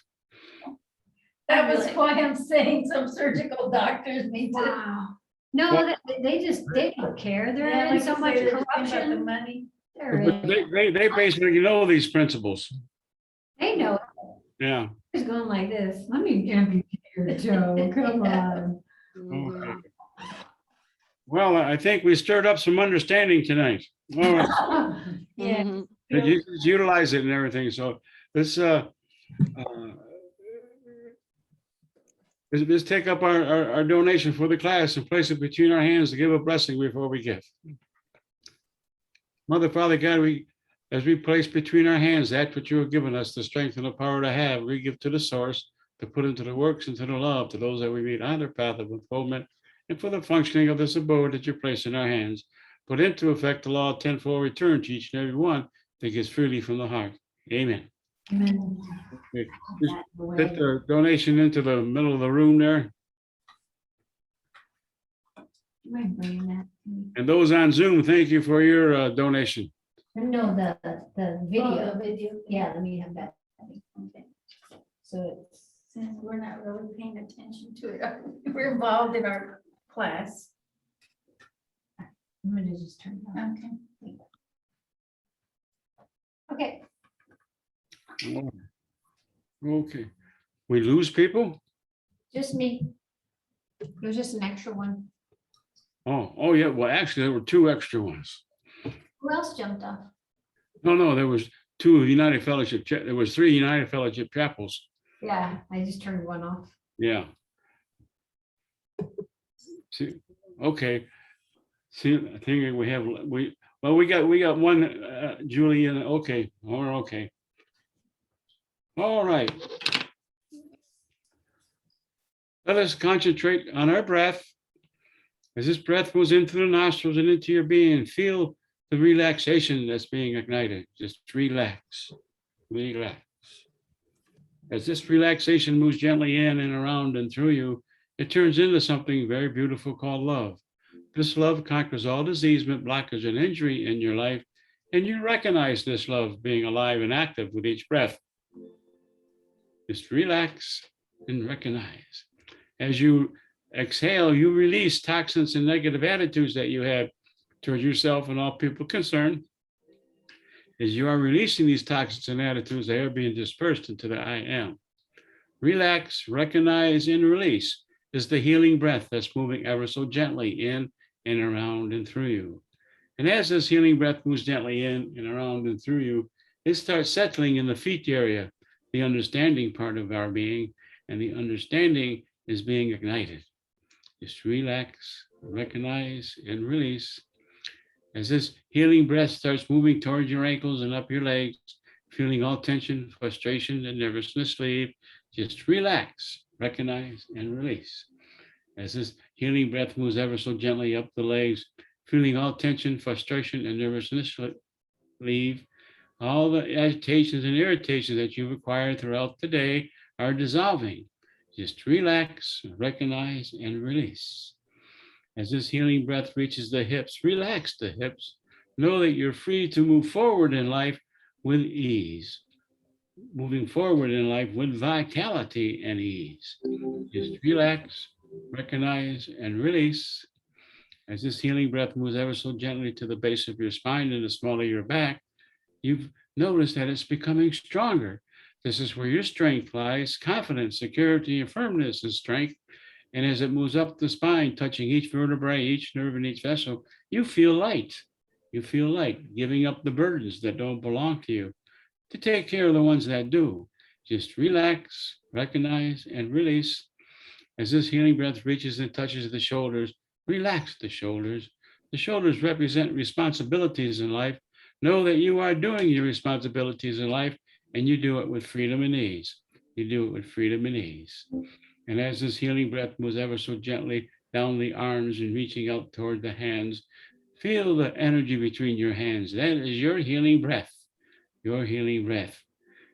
That was why I'm saying some surgical doctors need to.
Wow. No,
Well-
they don't care. They're
Yeah,
in
like
so
you
much
say, they're thinking about the
corruption.
money.
They're
But
in-
they basically know these principles.
They know.
Yeah.
It's going like this. Let me amputate your toe. Come on.
Okay.
Mhm.
Well, I think we stirred up some understanding tonight. All right.
Yeah.
Mhm.
You just utilize it and everything. So let's let's take up our donation for the class and place it between our hands to give a blessing before we give. Mother, Father God, as we place between our hands that which you have given us, the strength and the power to have, we give to the source, to put into the works and to the love, to those that we meet on their path of unfoldment, and for the functioning of this abode that you place in our hands. Put into effect the law of tenfold return to each and every one that gives freely from the heart. Amen.
Amen.
Okay, just Put the donation into the middle of the room there.
Mind bringing that?
And those on Zoom, thank you for your donation.
No, the
Oh,
video.
the video.
Yeah, let me have that.
Okay.
So it's,
Since we're not really paying attention to it, we're involved in our class.
I'm gonna just turn it on.
Okay.
Okay,
Okay. We lose people?
just me. It was just an extra one.
Oh, yeah. Well, actually, there were two extra ones.
Who else jumped off?
No, there was two United Fellowship. There was three United Fellowship chapels.
Yeah, I just turned one off.
Yeah. See, okay. See, I think we got one, Julian. Okay, we're okay. All right. Let us concentrate on our breath. As this breath goes into the nostrils and into your being, feel the relaxation that's being ignited. Just relax, relax. As this relaxation moves gently in and around and through you, it turns into something very beautiful called love. This love conquers all diseasement, blockage, and injury in your life, and you recognize this love being alive and active with each breath. Just relax and recognize. As you exhale, you release toxins and negative attitudes that you have towards yourself and all people concerned. As you are releasing these toxins and attitudes, they are being dispersed into the I am. Relax, recognize, and release is the healing breath that's moving ever so gently in and around and through you. And as this healing breath moves gently in and around and through you, it starts settling in the feet area, the understanding part of our being, and the understanding is being ignited. Just relax, recognize, and release. As this healing breath starts moving towards your ankles and up your legs, feeling all tension, frustration, and nervousness leave, just relax, recognize, and release. As this healing breath moves ever so gently up the legs, feeling all tension, frustration, and nervousness leave, all the agitations and irritations that you've acquired throughout the day are dissolving. Just relax, recognize, and release. As this healing breath reaches the hips, relax the hips. Know that you're free to move forward in life with ease, moving forward in life with vitality and ease. Just relax, recognize, and release. As this healing breath moves ever so gently to the base of your spine and the small of your back, you've noticed that it's becoming stronger. This is where your strength lies, confidence, security, and firmness and strength. And as it moves up the spine, touching each vertebrae, each nerve, and each vessel, you feel light. You feel light, giving up the burdens that don't belong to you to take care of the ones that do. Just relax, recognize, and release. As this healing breath reaches and touches the shoulders, relax the shoulders. The shoulders represent responsibilities in life. Know that you are doing your responsibilities in life, and you do it with freedom and ease. You do it with freedom and ease. And as this healing breath moves ever so gently down the arms and reaching out toward the hands, feel the energy between your hands. That is your healing breath, your healing breath.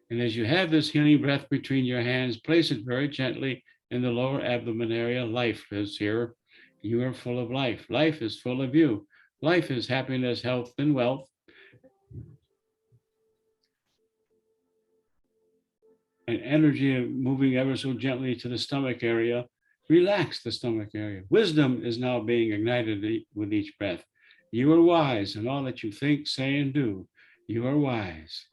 And as you have this healing breath between your hands, place it very gently in the lower abdomen area. Life lives here. You are full of life. Life is full of you. Life is happiness, health, and wealth. And energy moving ever so gently to the stomach area. Relax the stomach area. Wisdom is now being ignited with each breath. You are wise in all that you think, say, and do. You are wise.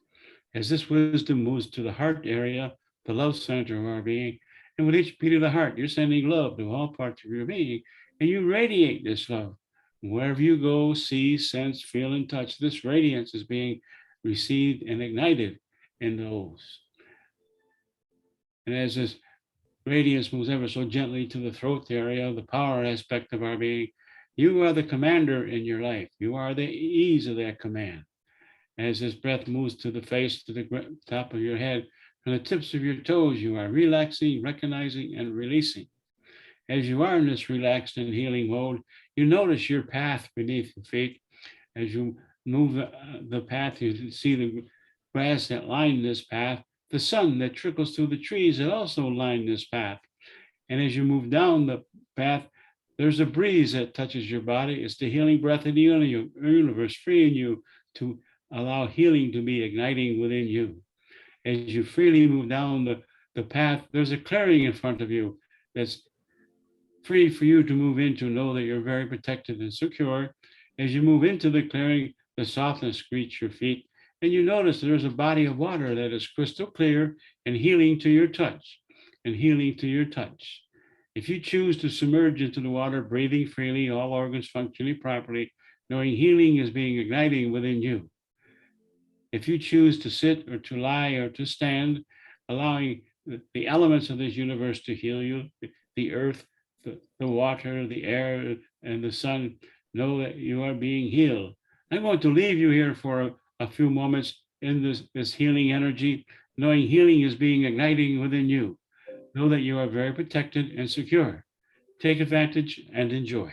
As this wisdom moves to the heart area, the love center of our being, and with each beat of the heart, you're sending love to all parts of your being, and you radiate this love. Wherever you go, see, sense, feel, and touch, this radiance is being received and ignited in those. And as this radiance moves ever so gently to the throat area, the power aspect of our being, you are the commander in your life. You are the ease of that command. As this breath moves to the face, to the top of your head, from the tips of your toes, you are relaxing, recognizing, and releasing. As you are in this relaxed and healing mode, you notice your path beneath your feet. As you move the path, you see the grass that lined this path, the sun that trickles through the trees that also line this path. And as you move down the path, there's a breeze that touches your body. It's the healing breath of the universe, freeing you to allow healing to be igniting within you. As you freely move down the path, there's a clearing in front of you that's free for you to move into. Know that you're very protected and secure. As you move into the clearing, the softness greets your feet, and you notice there's a body of water that is crystal clear and healing to your touch, and healing to your touch. If you choose to submerge into the water, breathing freely, all organs functioning properly, knowing healing is being igniting within you. If you choose to sit or to lie or to stand, allowing the elements of this universe to heal you, the earth, the water, the air, and the sun, know that you are being healed. I'm going to leave you here for a few moments in this healing energy, knowing healing is being igniting within you. Know that you are very protected and secure. Take advantage and enjoy.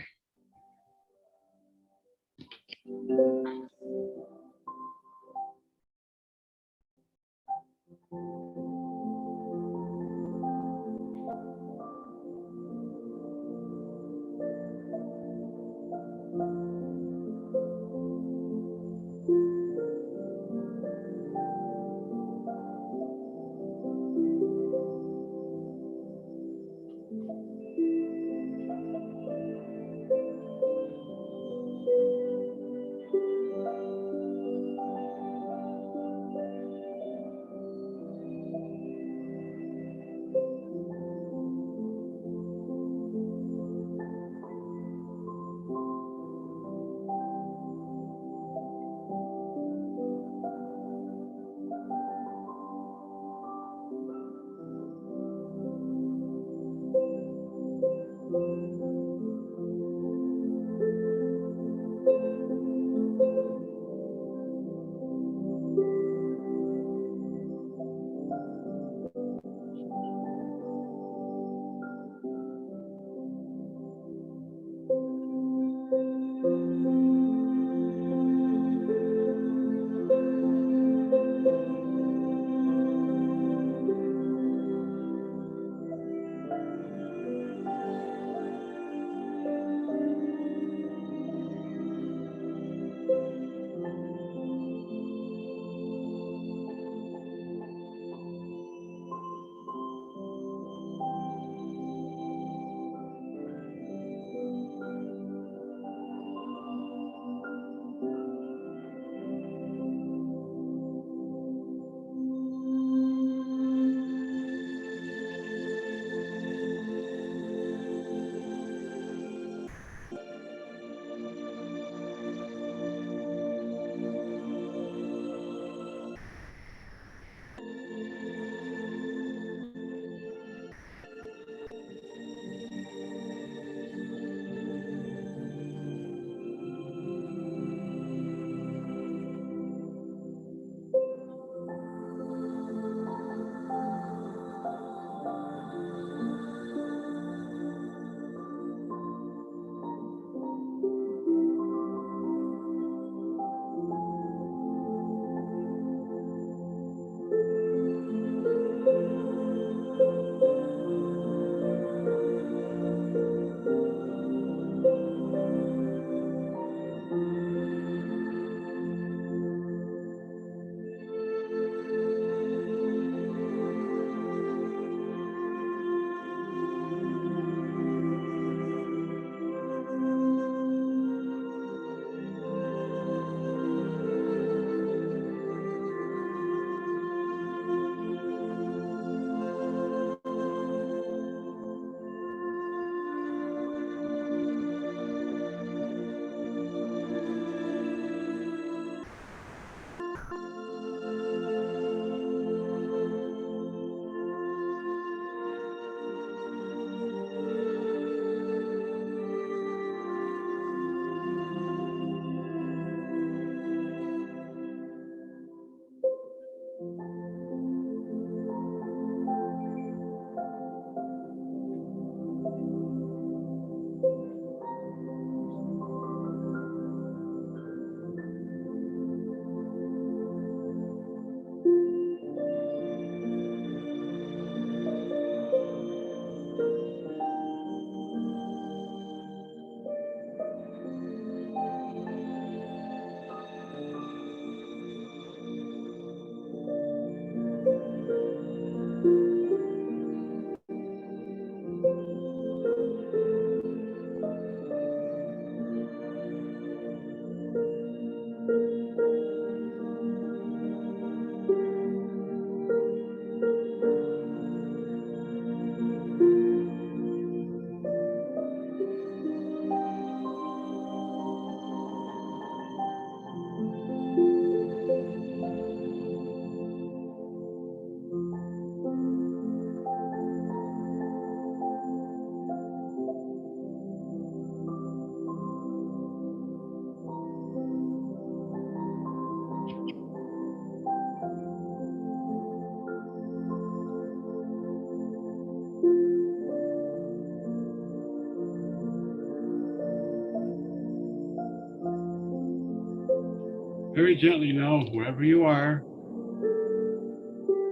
Very gently now, wherever you are.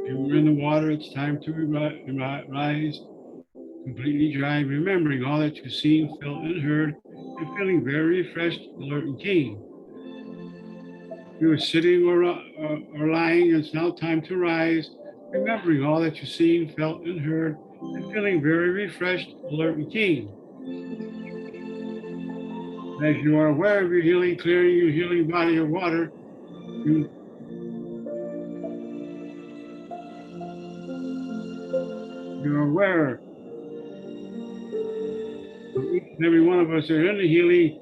If you're in the water, it's time to rise, completely dry, remembering all that you've seen, felt, and heard, and feeling very refreshed, alert, and keen. If you were sitting or lying, it's now time to rise, remembering all that you've seen, felt, and heard, and feeling very refreshed, alert, and keen. As you are aware of your healing, clearing your healing body of water, you're aware of each and every one of us that are in the healing,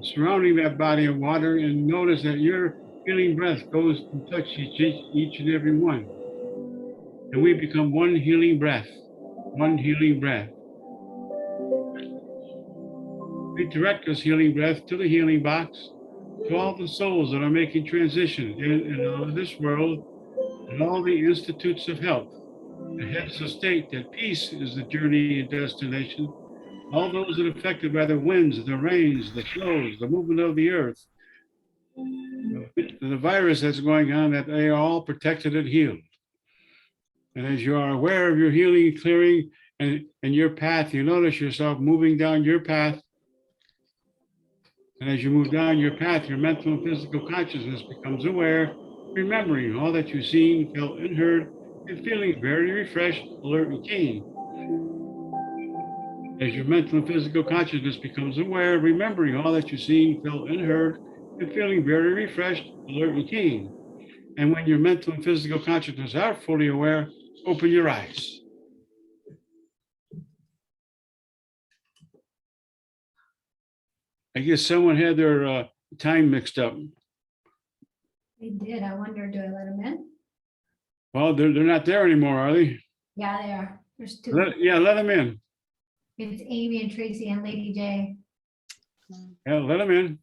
surrounding that body of water, and notice that your healing breath goes and touches each and every one. And we become one healing breath, one healing breath. We direct this healing breath to the healing box, to all the souls that are making transition in out of this world, and all the institutes of health, the heads of state that peace is the journey and destination, all those that are affected by the winds, the rains, the flows, the movement of the earth, the virus that's going on, that they are all protected and healed. And as you are aware of your healing, clearing, and your path, you notice yourself moving down your path. And as you move down your path, your mental and physical consciousness becomes aware, remembering all that you've seen, felt, and heard, and feeling very refreshed, alert, and keen. As your mental and physical consciousness becomes aware, remembering all that you've seen, felt, and heard, and feeling very refreshed, alert, and keen. And when your mental and physical consciousness are fully aware, open your eyes. I guess someone had their time mixed up.
They did. I wonder, do I let them in?
Well, they're not there anymore, are they?
Yeah, they are. There's two.
Let them in.
It's Amy and Tracy and Lady J.
Yeah, let them in.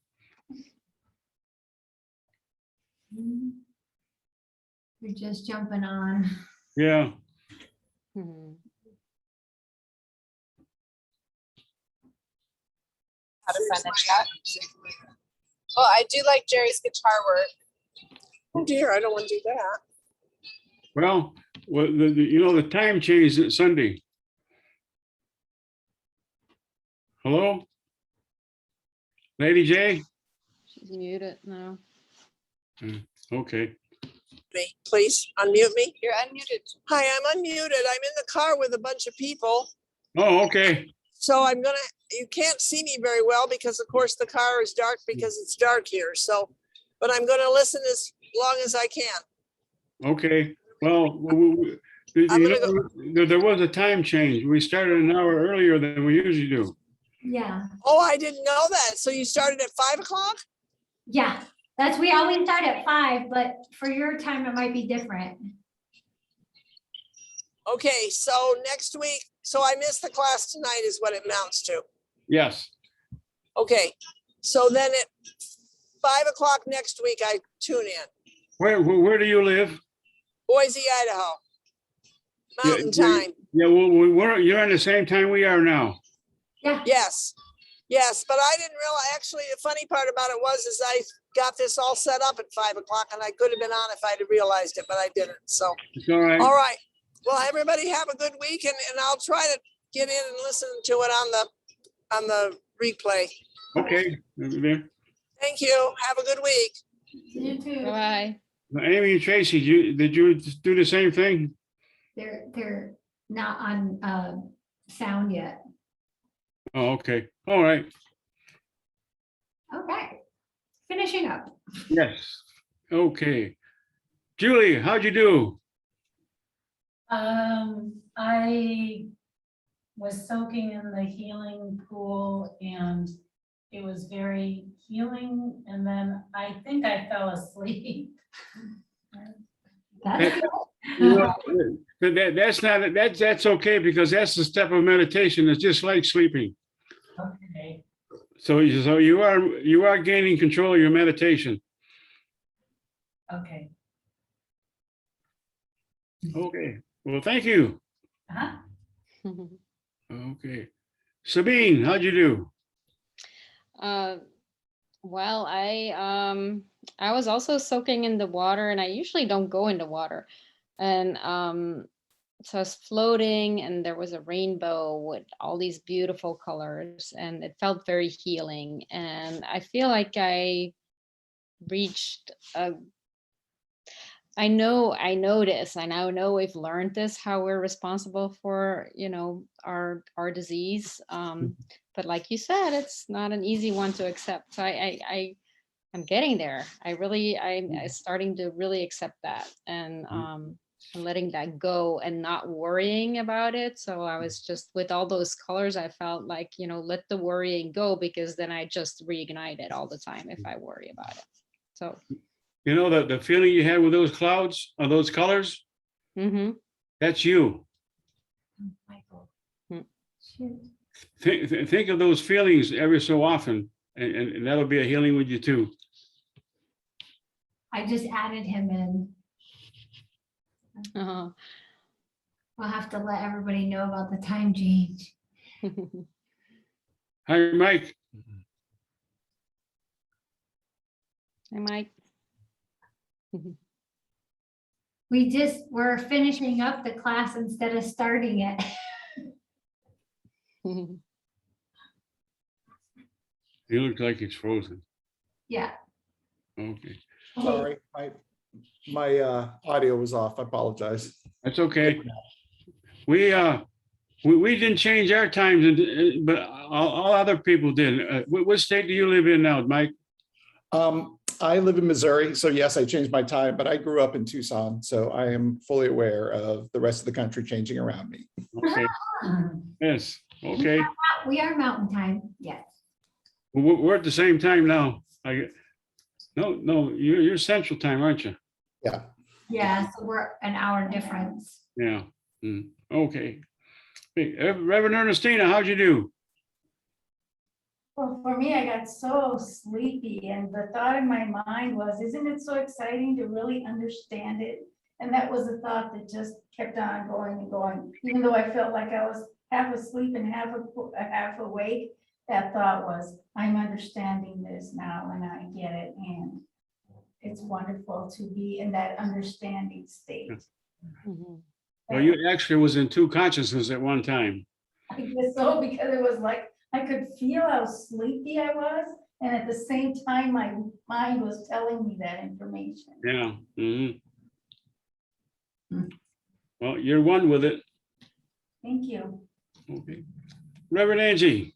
They're just jumping on.
Yeah.
Mhm.
How to find the chat. Well, I do like Jerry's guitar work.
Oh dear, I don't want to do that.
Well, the time changed at Sunday. Hello? Lady J?
She's muted now.
Okay.
Me, please unmute me.
You're unmuted.
Hi, I'm unmuted. I'm in the car with a bunch of people.
Oh, okay.
So you can't see me very well because of course the car is dark because it's dark here. So, but I'm gonna listen as long as I can.
Okay. Well, there was a time change. We started an hour earlier than we usually do.
Yeah,
Oh, I didn't know that. So you started at 5 o'clock?
yeah. We always start at 5, but for your time, it might be different.
Okay, so next week, so I missed the class tonight is what it amounts to.
Yes.
Okay, so then at 5 o'clock next week, I tune in.
Where do you live?
Boise, Idaho. Mountain time.
Yeah, well, you're on the same time we are now.
Yeah,
Yes, but I didn't realize, actually, the funny part about it is I got this all set up at 5 o'clock and I could have been on if I'd have realized it, but I didn't, so.
It's all right.
All right, well, everybody have a good week and I'll try to get in and listen to it on the replay.
Okay. There.
Thank you, have a good week.
you too.
Bye.
Amy and Tracy, did you do the same thing?
They're not on sound yet.
Oh, okay. All right.
Okay, finishing up.
Yes. Okay. Julie, how'd you do?
I was soaking in the healing pool and it was very healing. And then I think I fell asleep.
That's
That's okay because that's the step of meditation. It's just like sleeping.
Okay.
So you are gaining control of your meditation.
Okay.
Okay. Well, thank you.
Uh-huh.
Okay. Sabine, how'd you do?
Well, I was also soaking in the water, and I usually don't go into water. And so I was floating, and there was a rainbow with all these beautiful colors, and it felt very healing. And I feel like I reached a I know this. I now know we've learned this, how we're responsible for, our disease. But like you said, it's not an easy one to accept. So I'm getting there. I'm starting to really accept that, and letting that go and not worrying about it. So I was just with all those colors, I felt like, let the worrying go, because then I just reignite it all the time if I worry about it. So.
You know, the feeling you had with those clouds or those colors, that's you.
Michael.
Hmm.
Shoot.
Think of those feelings every so often, and that'll be a healing with you too.
I just added him in.
Uh-huh.
We'll have to let everybody know about the time change.
Hi, Mike.
Hey, Mike.
We're finishing up the class instead of starting it.
He looks like he's frozen.
Yeah.
Okay,
Sorry, my audio was off. I apologize.
that's okay. We didn't change our times, but all other people did. What state do you live in now, Mike?
I live in Missouri, so yes, I changed my time, but I grew up in Tucson, so I am fully aware of the rest of the country changing around me.
Okay. Yes. Okay.
We are mountain time, yes.
We're at the same time now. No, you're Central Time, aren't you?
Yeah.
Yeah, so we're an hour difference.
Yeah. Okay. Hey, Reverend Ernestina, how'd you do?
Well, for me, I got so sleepy, and the thought in my mind was, isn't it so exciting to really understand it? And that was a thought that just kept on going and going, even though I felt like I was half asleep and half awake. That thought was, I'm understanding this now and I get it, and it's wonderful to be in that understanding state.
Well, you actually was in two consciousnesses at one time.
I guess so, because it was like, I could feel how sleepy I was, and at the same time, my mind was telling me that information.
Yeah. Well, you're one with it.
Thank you.
Okay. Reverend Angie.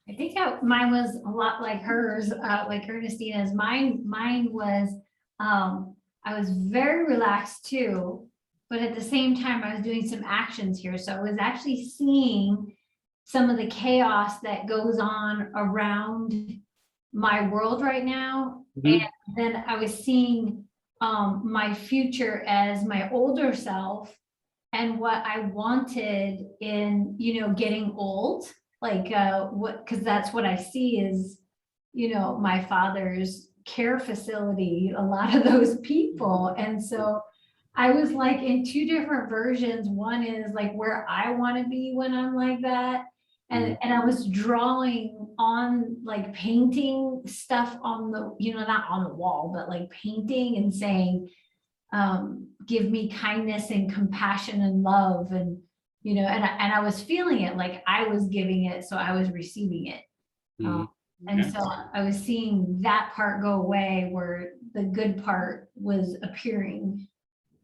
I think mine was a lot like hers, like Ernestina's. Mine was, I was very relaxed too, but at the same time, I was doing some actions here. So I was actually seeing some of the chaos that goes on around my world right now. And then I was seeing my future as my older self and what I wanted in, getting old. Like because that's what I see is, my father's care facility, a lot of those people. And so I was like in two different versions. One is like where I want to be when I'm like that. And I was drawing on, like painting stuff on the, not on the wall, but like painting and saying, give me kindness and compassion and love. And, and I was feeling it like I was giving it, so I was receiving it. And so I was seeing that part go away where the good part was appearing.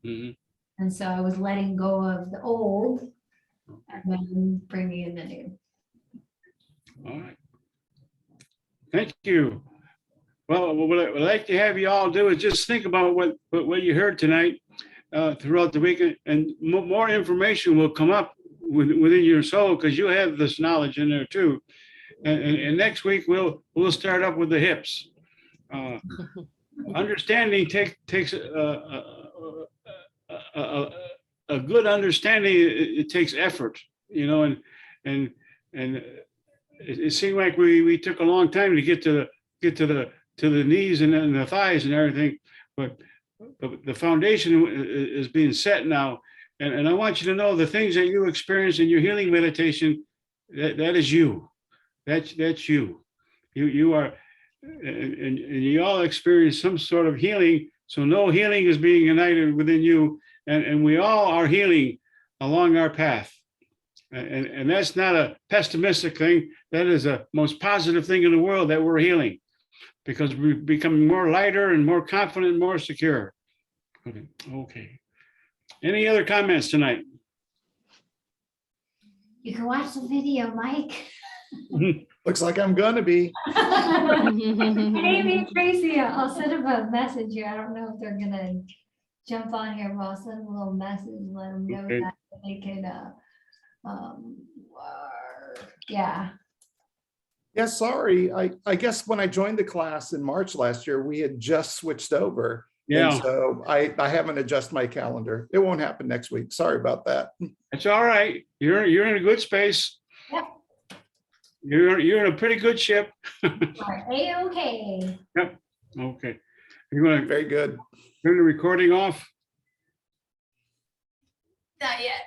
And so I was letting go of the old and then bringing in the new.
All right. Thank you. Well, what I'd like to have you all do is just think about what you heard tonight throughout the week, and more information will come up within your soul, because you have this knowledge in there too. And next week we'll start up with the hips. Understanding takes a good understanding. It takes effort, and it seemed like we took a long time to get to the knees and then the thighs and everything, but the foundation is being set now. And I want you to know the things that you experience in your healing meditation, that is you. That's you. You are and you all experience some sort of healing. So no healing is being united within you, and we all are healing along our path. And that's not a pessimistic thing. That is a most positive thing in the world, that we're healing, because we're becoming more lighter and more confident, more secure. Okay. Any other comments tonight?
You can watch the video, Mike.
Looks like I'm gonna be.
Amy and Tracy, I'll send them a message here. I don't know if they're gonna jump on here, but I'll send them a little message, let them know
Okay.
that they could, yeah.
Yeah, sorry. I guess when I joined the class in March last year, we had just switched over. And
Yeah,
so I haven't adjusted my calendar. It won't happen next week. Sorry about that.
it's all right. You're in a good space.
Yep.
You're in a pretty good ship.
Are A-okay.
Okay. You want to
Very good.
turn the recording off?
Not yet.